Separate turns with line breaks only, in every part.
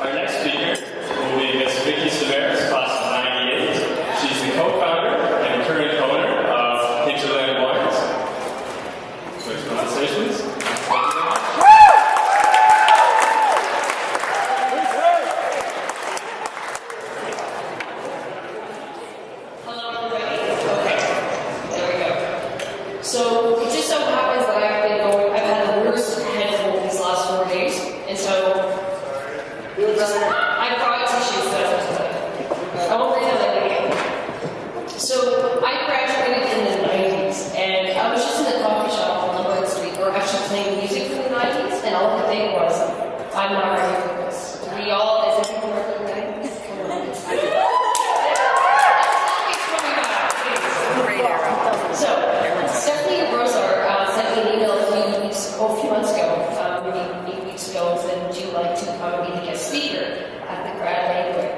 Our next speaker will be Miss Vicki, class of '98. She's the co-founder and current owner of Hinterland Wines. Switch conversations.
Hello, everybody. Okay, there we go. So it just so happens that I've had the worst head cold these last 4 days, and so I brought tissues that I won't read them again. So I graduated in the 90s, and I was just in a coffee shop on Lombard Street, or actually playing music from the 90s, and all I could think was, I'm not ready for this. We all, as if we were in the 90s, come on. So, Stephanie Rosar sent me an email a few months ago, maybe 8 weeks ago, and said, would you like to come and be the guest speaker at the grad banquet?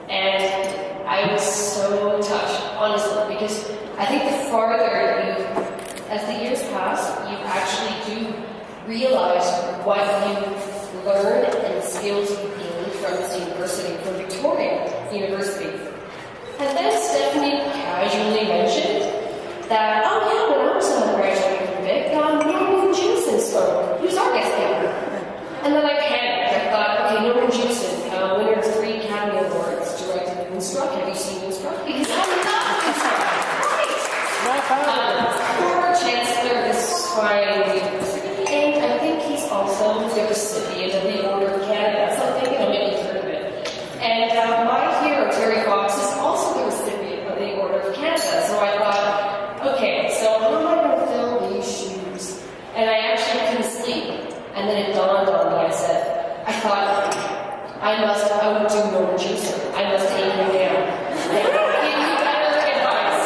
And I was so touched, honestly, because I think the farther as the years pass, you actually do realize what you learn and the skills you gain from this university, from Victoria University. And then Stephanie casually mentioned that, oh yeah, when I was graduating from VIC, Norman Jewison spoke. He was our guest speaker. And then I panicked. I thought, okay, Norman Jewison, winner of 3 Academy Awards, directed Moonstruck. Have you seen Moonstruck? Because I'm not Moonstruck. Right. Former Chancellor of this fine university, and I think he's also the recipient of the Order of Canada. So I'm thinking, maybe you've heard of it. And my hero, Terry Fox, is also the recipient of the Order of Canada. So I thought, okay, so how am I going to fill these shoes? And I actually couldn't sleep. And then it dawned on me, I thought, I would do Norman Jewison. I must take him down. Give you better advice.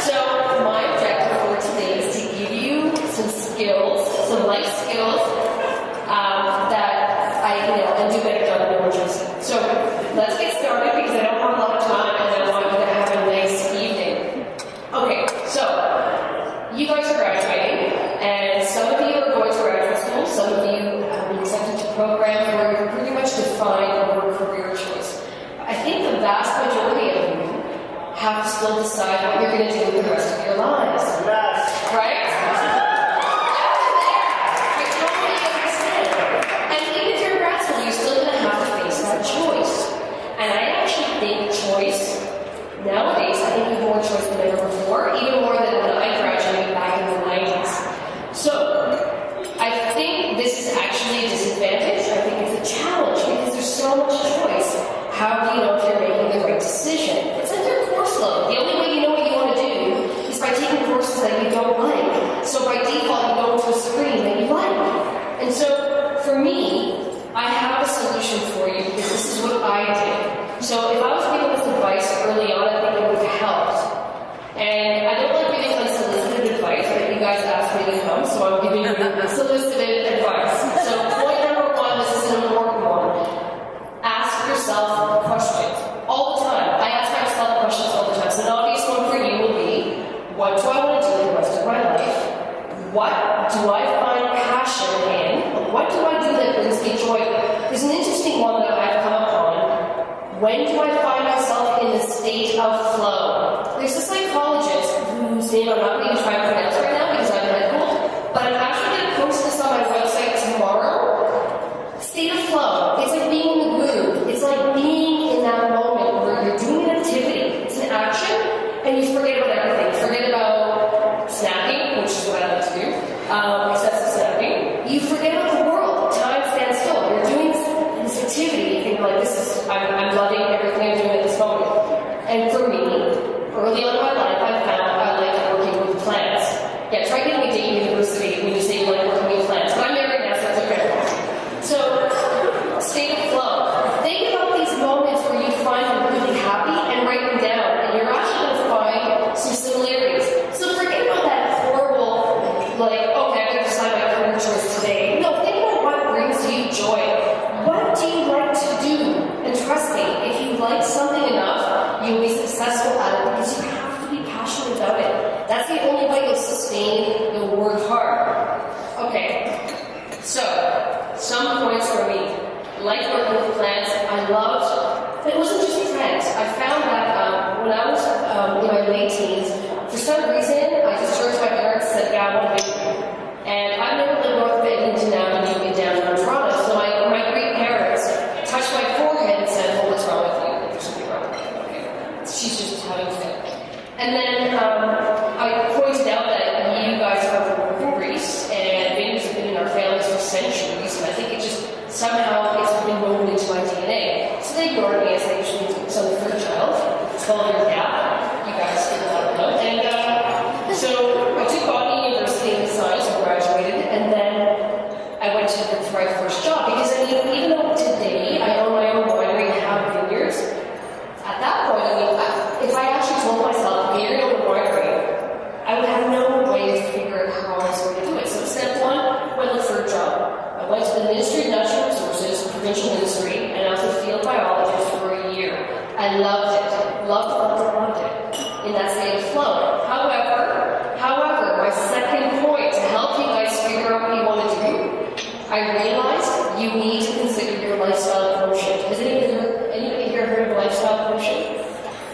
So my objective for today is to give you some skills, some life skills, that I, and do better job than Norman Jewison. So let's get started because I don't have a lot of time and I want you to have a nice evening. Okay, so you guys are graduating, and some of you are going to graduate school, some of you have been accepted to programs where you're pretty much defined your career choice. I think the vast majority of you have to still decide what you're going to do with the rest of your lives. Yes. Right? I totally understand. And even if you're in grad school, you're still going to have to face that choice. And I actually think choice, nowadays, I think we have more choice than ever before, even more than when I graduated back in the 90s. So, I think this is actually a disadvantage. I think it's a challenge because there's so much choice. How do you know if you're making the right decision? It's like your course load. The only way you know what you want to do is by taking courses that you don't like. So by default, you go into a stream that you like. And so, for me, I have a solution for you because this is what I did. So if I was giving this advice early on, I think it would have helped. And I don't like giving unsolicited advice, but you guys asked me to come, so I'm giving you solicited advice. So point number 1, this is an important one. Ask yourself questions all the time. I ask myself questions all the time. So an obvious one for you will be, what do I want to do the rest of my life? What do I find passion in? What do I do that brings me joy? There's an interesting one that I've come upon. When do I find myself in the state of flow? There's a psychologist whose name I'm not going to try and pronounce right now because I'm head cold, but I'm actually going to post this on my website tomorrow. State of flow. It's like being in the groove. It's like being in that moment where you're doing an activity. It's an action, and you forget about everything. You forget about snacking, which is what I like to do, excessive snacking. You forget about the world. Time stands still. You're doing this activity. You think like, I'm loving everything I'm doing at this moment. And for me, early on in my life, I found I like working with plants. Yeah, try getting a date in university when you say you like working with plants. But I'm married now, so it's okay. So, state of flow. Think about these moments where you find them really happy and write them down. And you're actually going to find some similarities. So forget about that horrible, like, okay, I'm going to decide my career choice today. No, think about what brings you joy. What do you like to do? And trust me, if you like something enough, you'll be successful at it because you have to be passionate about it. That's the only way you'll sustain, you'll work hard. Okay, so, some points for me. Like working with plants, in my late teens, for some reason, I just turned to my parents and said, yeah, I want to vineyard. And I've never lived north of Edmonton Avenue in downtown Toronto, so my great parents touched my forehead and said, well, what's wrong with you? There's something wrong with you. Okay. She's just having a fit. And then I pointed out that you guys are from Greece, and vineyards have been in our families for centuries, and I think it just somehow it's been woven into my DNA. So they ignored me as I usually do. So I'm the third child, 12-year gap. You guys did a lot of them. And so I took botany, university, and science, and graduated, and then I went to look for my first job. Because I mean, even though today I own my own winery and have vineyards, at that point, I mean, if I actually told myself, okay, you're going to own a winery, I would have no way to figure out how I was going to do it. So step one, I went to look for a job. I went to the Ministry of Natural Resources, provincial ministry, and I was a field biologist for a year. I loved it. Loved it. In that state of flow. However, my second point to help you guys figure out what you want to do, I realized you need to consider your lifestyle quotient. Has anybody here heard of lifestyle quotient?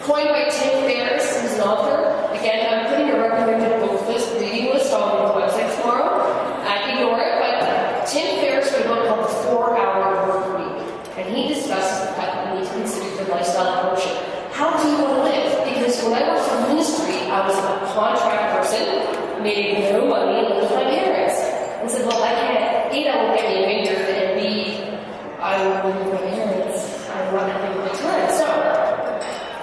Coined by Tim Ferriss, who's an author. Again, I'm putting a recommended book list, reading list on the website tomorrow. Ignore it, but Tim Ferriss wrote a book called The 4-Hour Work Week, and he discusses the fact that you need to consider your lifestyle quotient. How do you want to live? Because when I worked for the ministry, I was a contract person, made no money, and lived with my parents. And said, well, I can't, A, that won't get me a vineyard, and B, I will live with my parents. I'm not having a good time. So,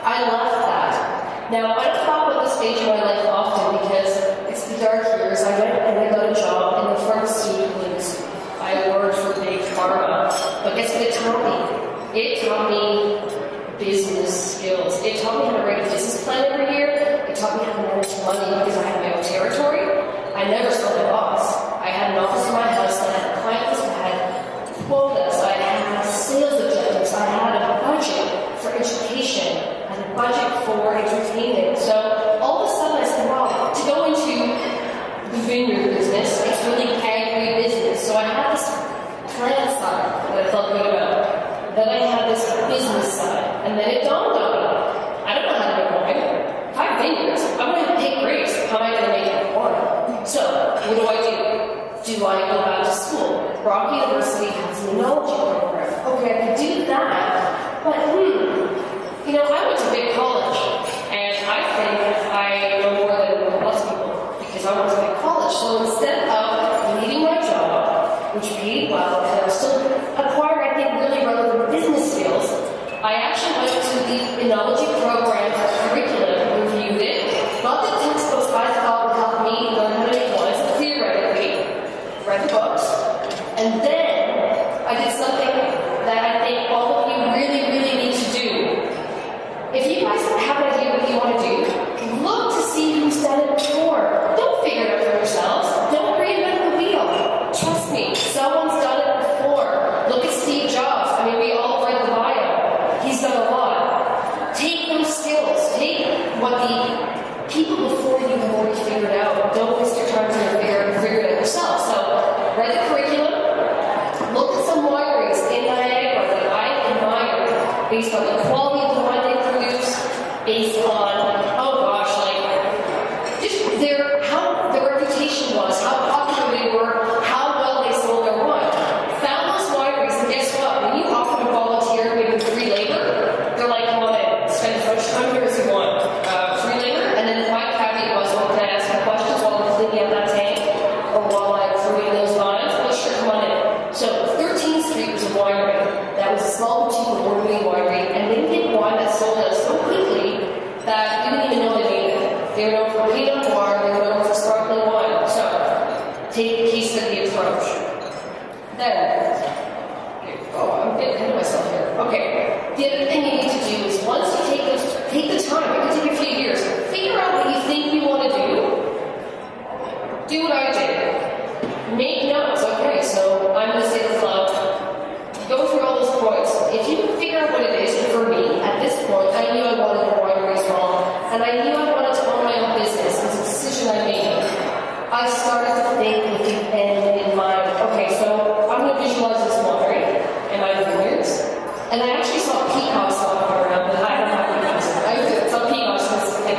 I left that. Now, I don't talk about this stage of my life often because it's the dark years. I went and I got a job in the pharmaceutical industry. I worked for big pharma. But guess what it taught me? It taught me business skills. It taught me how to write a business plan every year. It taught me how to manage money because I had my own territory. I never saw my boss. I had an office in my house. I had a client list. I had quotas. I had sales objectives. I had a budget for education. I had a budget for entertainment. So all of a sudden I said, wow, to go into the vineyard business, it's really agri-business. So I had this plant side that I felt good about. Then I had this business side, and then it dawned on me. I don't know how to make wine. If I have vineyards, I'm going to have to pick grapes. How am I going to make wine? So, what do? Do I go back to school? Brock University has an enology program. Okay, I can do that, but you know, I went to VIC College, and I think I know more than most people because I went to VIC College. So instead of leaving my job, which paid well, and I was still acquiring, I think, really relevant business skills, I actually went to the enology program curriculum, reviewed it, got the textbooks I thought would help me learn how to make wines theoretically, read the books, and then I did something that I think all of you really, really need to do. If you guys have an idea what you want to do, look to see who's done it before. Don't figure it out for yourselves. Don't reinvent the wheel. Trust me, someone's done it before. Look at Steve Jobs. I mean, we all read the bio. He's done a lot. Take those skills. Take what the people before you have already figured out. Don't waste your time trying to figure it out yourself. So, read the curriculum. Look at some wineries in Niagara that I admire based on the quality of the wine they produce, based on, oh gosh, like, just how their reputation was, how popular they were, how well they sold their wine. Found those wineries, and guess what? When you offer to volunteer, maybe free labor, they're like, come on in, spend as much time here as you want. Free labor, and then my caveat was, well, can I ask you questions while I'm cleaning up that tank, or while I'm fruiting those vines? Well, sure, come on in. So, 13th Street was a winery. That was a small boutique award-winning winery, and they did wine that sold out so quickly that you didn't even know they made it. They were known for Pinot Noir, they were known for sparkling wine. So, take the case study approach. Then, I'm getting ahead of myself here. Okay, the other thing you need to do is once you take the time, it could take a few years, figure out what you think you want to do. Do what I did. Make notes. Okay, so I'm going to say the flow. Go through all those points. If you can figure out what it is, and for me, at this point, I knew I wanted a winery as well, and I knew I wanted to own my own business. It was a decision I made. I started to think with the end in mind. Okay, so I'm going to visualize this winery and my vineyards, and I actually saw peacocks walking around, but I don't have peacocks. I saw peacocks in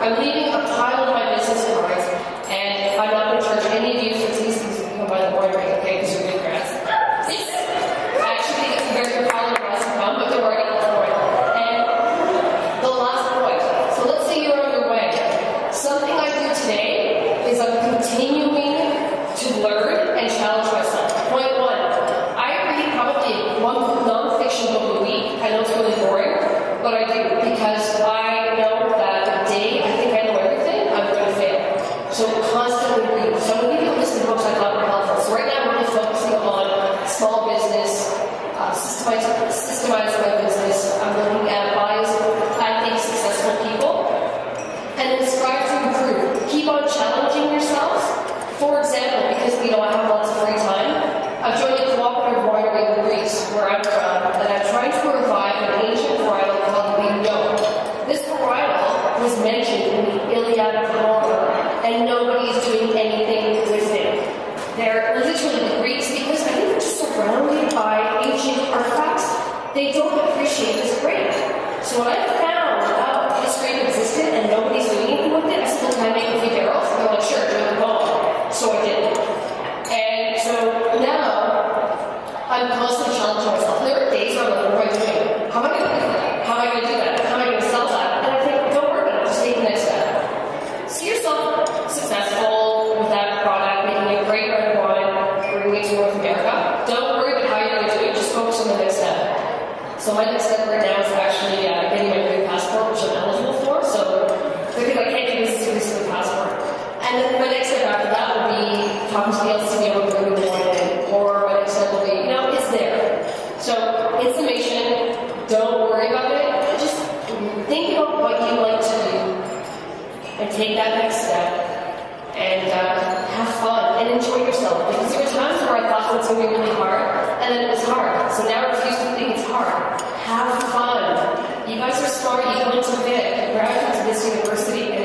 I'm leaving a pile of my business cards, and I'm not going to charge any of you for tasting to come by the board rate, okay, because you're good grads. I actually think it's a very good pile of grads to come, but don't worry, I'll for it. And the last point. So let's say you're on your way. Something I do today is I'm continuing to learn and challenge myself. Point one, I read probably one non-fiction book a week. I know it's really boring, but I do because I know that the day I think I know everything, I'm going to fail. So constantly read. So I'm going to give you a list of books I thought were helpful. So right now I'm really focusing on small business, systemizing my business. I'm looking at bios of, I think, successful people. And then strive to improve. Keep on challenging yourselves. For example, because I have lots of free time, I've joined a cooperative winery in Greece, where I'm from, and I'm trying to revive an ancient varietal called Banquet. This varietal was mentioned in the Iliad of Homer, and nobody is doing anything with it. They're literally the Greeks, because I think they're just surrounded by ancient artifacts. They don't appreciate this grape. So when I found out this grape existed and nobody's doing anything with it, I said, can I make a few barrels? And they're like, sure, do it all. So I did. And so now, I'm constantly challenging myself. There are days where I'm like, what am I doing? How am I going to do that? How am I going to do that? How am I going to sell that? And I think, don't worry about it, just take the next step. See yourself successful with that product, making a great red wine, bringing it to North America. Don't worry about how you're going to do it, just focus on the next step. So my next step right now is actually getting my green passport, which I'm eligible for. So because I can't do this with a passport. And then my next step after that will be talking to the LCB about bringing the wine in. Or my next step will be, it's there. So it's the mission. Don't worry about it. Just think about what you like to do and take that next step and have fun and enjoy yourself. Because there were times where I thought it was going to be really hard, and then it was hard. So now I refuse to think it's hard. Have fun. You guys are smart. You went to VIC. You graduated to this university.